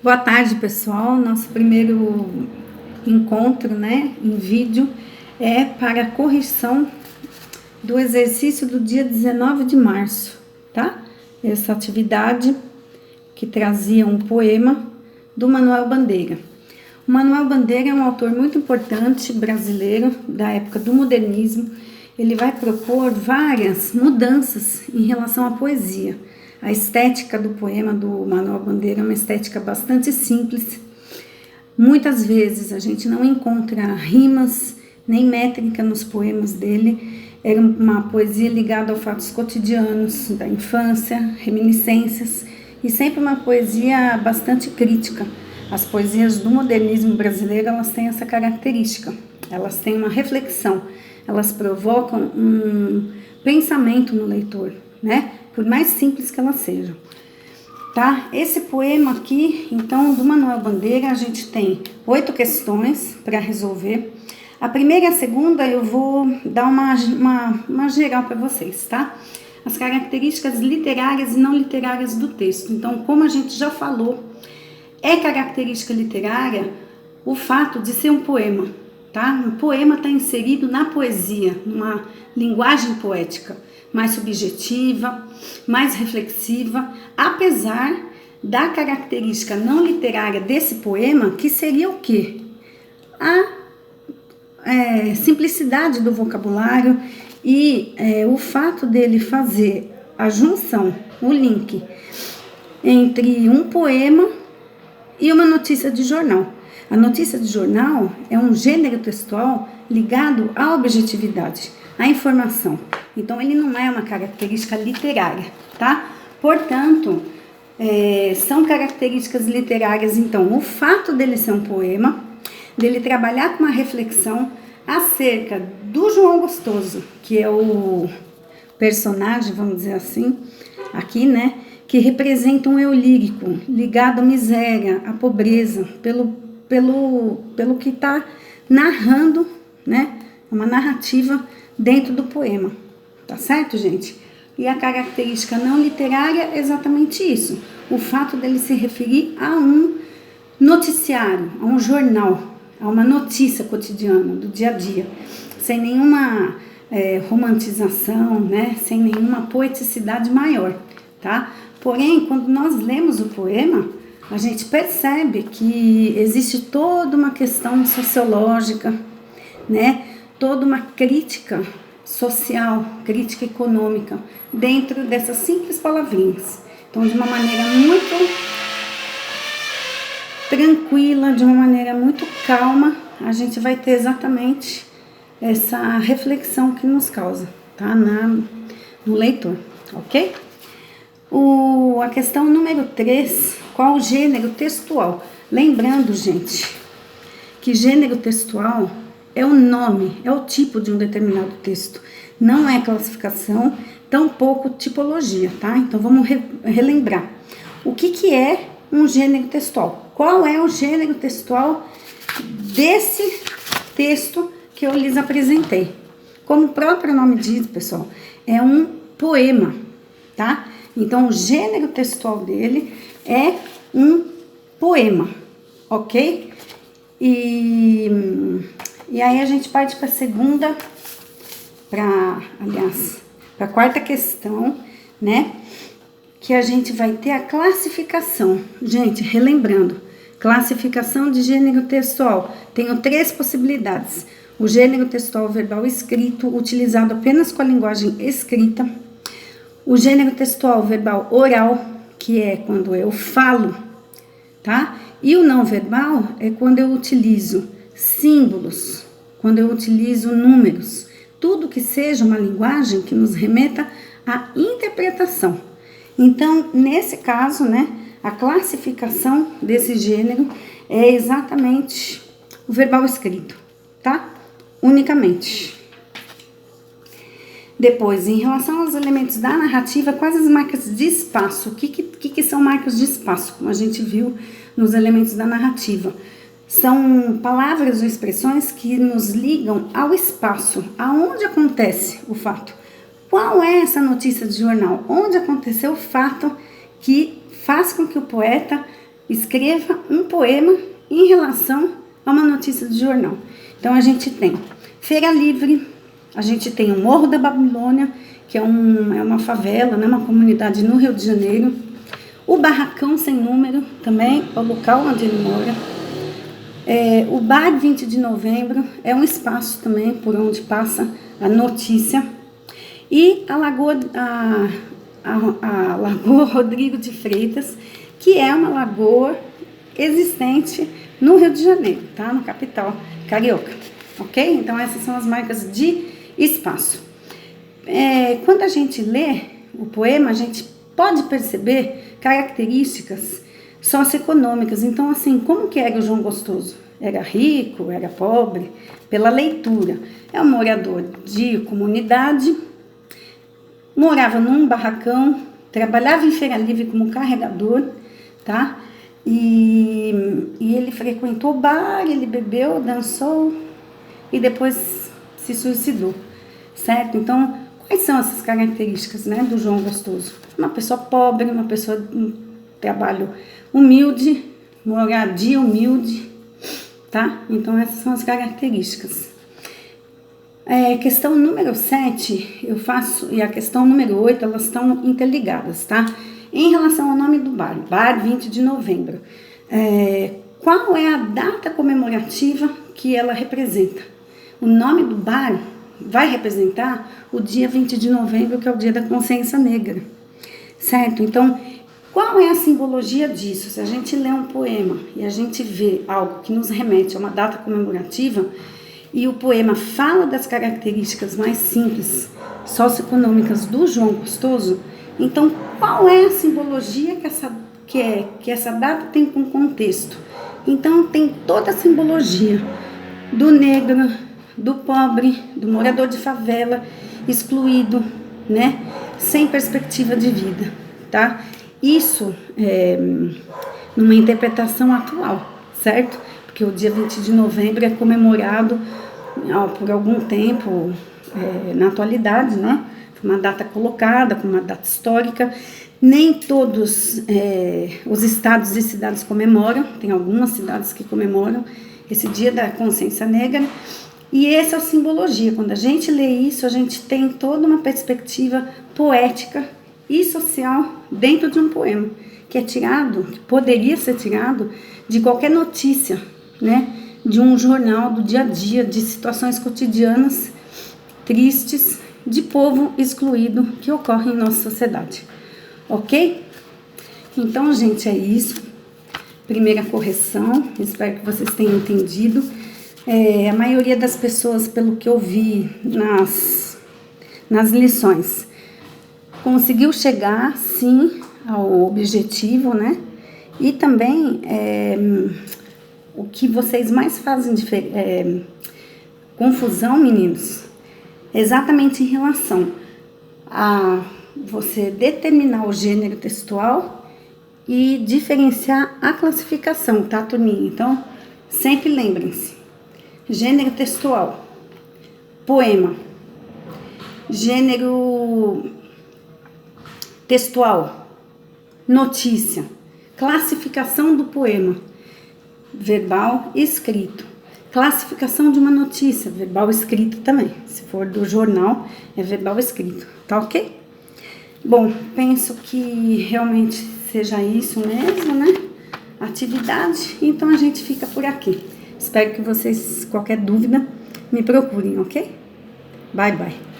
Boa tarde, pessoal. Nosso primeiro encontro, em vídeo é para a correção do exercício do dia 19 de março, tá? Essa atividade que trazia um poema do Manuel Bandeira. O Manuel Bandeira é um autor muito importante brasileiro da época do modernismo. Ele vai propor várias mudanças em relação à poesia. A estética do poema do Manuel Bandeira é uma estética bastante simples. Muitas vezes a gente não encontra rimas nem métrica nos poemas dele. Era uma poesia ligada a fatos cotidianos da infância, reminiscências e sempre uma poesia bastante crítica. As poesias do modernismo brasileiro, elas têm essa característica. Elas têm uma reflexão, elas provocam um pensamento no leitor, por mais simples que elas sejam, tá? Esse poema aqui, então, do Manuel Bandeira, a gente tem 8 questões para resolver. A primeira e a segunda eu vou dar uma geral para vocês, tá? As características literárias e não literárias do texto. Então, como a gente já falou, é característica literária o fato de ser um poema, tá? Um poema está inserido na poesia, numa linguagem poética mais subjetiva, mais reflexiva, apesar da característica não literária desse poema, que seria o quê? A simplicidade do vocabulário e o fato dele fazer a junção, o link entre um poema e uma notícia de jornal. A notícia de jornal é um gênero textual ligado à objetividade, à informação. Então, ele não é uma característica literária, tá? Portanto, são características literárias, então, o fato dele ser um poema, dele trabalhar com uma reflexão acerca do João Gostoso, que é o personagem, vamos dizer assim, aqui, que representa um eu lírico, ligado à miséria, à pobreza, pelo que está narrando, uma narrativa dentro do poema, tá certo, gente? E a característica não literária é exatamente isso, o fato dele se referir a um noticiário, a um jornal, a uma notícia cotidiana, do dia a dia, sem nenhuma romantização, sem nenhuma poeticidade maior, tá? Porém, quando nós lemos o poema, a gente percebe que existe toda uma questão sociológica, toda uma crítica social, crítica econômica, dentro dessas simples palavrinhas. Então, de uma maneira muito tranquila, de uma maneira muito calma, a gente vai ter exatamente essa reflexão que nos causa, tá? No leitor, ok? A questão número 3, qual o gênero textual? Lembrando, gente, que gênero textual é o nome, é o tipo de um determinado texto. Não é classificação, tampouco tipologia, tá? Então, vamos relembrar. O que é um gênero textual? Qual é o gênero textual desse texto que eu lhes apresentei? Como o próprio nome diz, pessoal, é um poema, tá? Então, o gênero textual dele é um poema, ok? E aí a gente parte para a segunda, para a quarta questão, que a gente vai ter a classificação. Gente, relembrando, classificação de gênero textual. Tenho 3 possibilidades. O gênero textual verbal escrito, utilizado apenas com a linguagem escrita. O gênero textual verbal oral, que é quando eu falo, tá? E o não verbal é quando eu utilizo símbolos, quando eu utilizo números. Tudo que seja uma linguagem que nos remeta à interpretação. Então, nesse caso, a classificação desse gênero é exatamente o verbal escrito, tá? Unicamente. Depois, em relação aos elementos da narrativa, quais as marcas de espaço? O que são marcas de espaço, como a gente viu nos elementos da narrativa? São palavras ou expressões que nos ligam ao espaço, aonde acontece o fato. Qual é essa notícia de jornal? Onde aconteceu o fato que faz com que o poeta escreva um poema em relação a uma notícia de jornal. Então a gente tem Feira Livre, a gente tem o Morro da Babilônia, que é uma favela, né, uma comunidade no Rio de Janeiro. O Barracão Sem Número, também é o local onde ele mora. O Bar 20 de Novembro é um espaço também por onde passa a notícia. E a Lagoa Rodrigo de Freitas, que é uma lagoa existente no Rio de Janeiro, tá? Na capital carioca, ok? Então essas são as marcas de espaço. Quando a gente lê o poema, a gente pode perceber características socioeconômicas. Então, assim, como que era o João Gostoso? Era rico, era pobre? Pela leitura. É um morador de comunidade, morava num barracão, trabalhava em Feira Livre como carregador, tá? E ele frequentou o bar, ele bebeu, dançou e depois se suicidou, certo? Então, quais são essas características, né, do João Gostoso? Uma pessoa pobre, uma pessoa de trabalho humilde, moradia humilde, tá? Então, essas são as características. Questão número 7, eu faço, e a questão número 8, elas estão interligadas, tá? Em relação ao nome do bar, Bar 20 de Novembro, qual é a data comemorativa que ela representa? O nome do bar vai representar o dia 20 de novembro, que é o dia da consciência negra, certo? Então, qual é a simbologia disso? Se a gente lê um poema e a gente vê algo que nos remete a uma data comemorativa, e o poema fala das características mais simples, socioeconômicas do João Gostoso, então qual é a simbologia que essa data tem com contexto? Então tem toda a simbologia do negro, do pobre, do morador de favela, excluído, né? Sem perspectiva de vida, tá? Isso numa interpretação atual, certo? Porque o dia 20 de novembro é comemorado por algum tempo na atualidade, né? Uma data colocada como uma data histórica. Nem todos os estados e cidades comemoram, tem algumas cidades que comemoram esse dia da consciência negra. E essa é a simbologia. Quando a gente lê isso, a gente tem toda uma perspectiva poética e social dentro de um poema, que poderia ser tirado de qualquer notícia, né? De um jornal do dia a dia, de situações cotidianas, tristes, de povo excluído que ocorre em nossa sociedade. Ok? Então, gente, é isso. Primeira correção, espero que vocês tenham entendido. A maioria das pessoas, pelo que eu vi nas lições, conseguiu chegar, sim, ao objetivo, né? E também, o que vocês mais fazem confusão, meninos, exatamente em relação a você determinar o gênero textual e diferenciar a classificação, tá, turminha? Então, sempre lembrem-se: gênero textual, poema, gênero textual, notícia, classificação do poema, verbal e escrito. Classificação de uma notícia, verbal e escrito também. Se for do jornal, é verbal e escrito, tá ok? Bom, penso que realmente seja isso mesmo, né? Atividade, então a gente fica por aqui. Espero que vocês, qualquer dúvida, me procurem, ok? Bye, bye.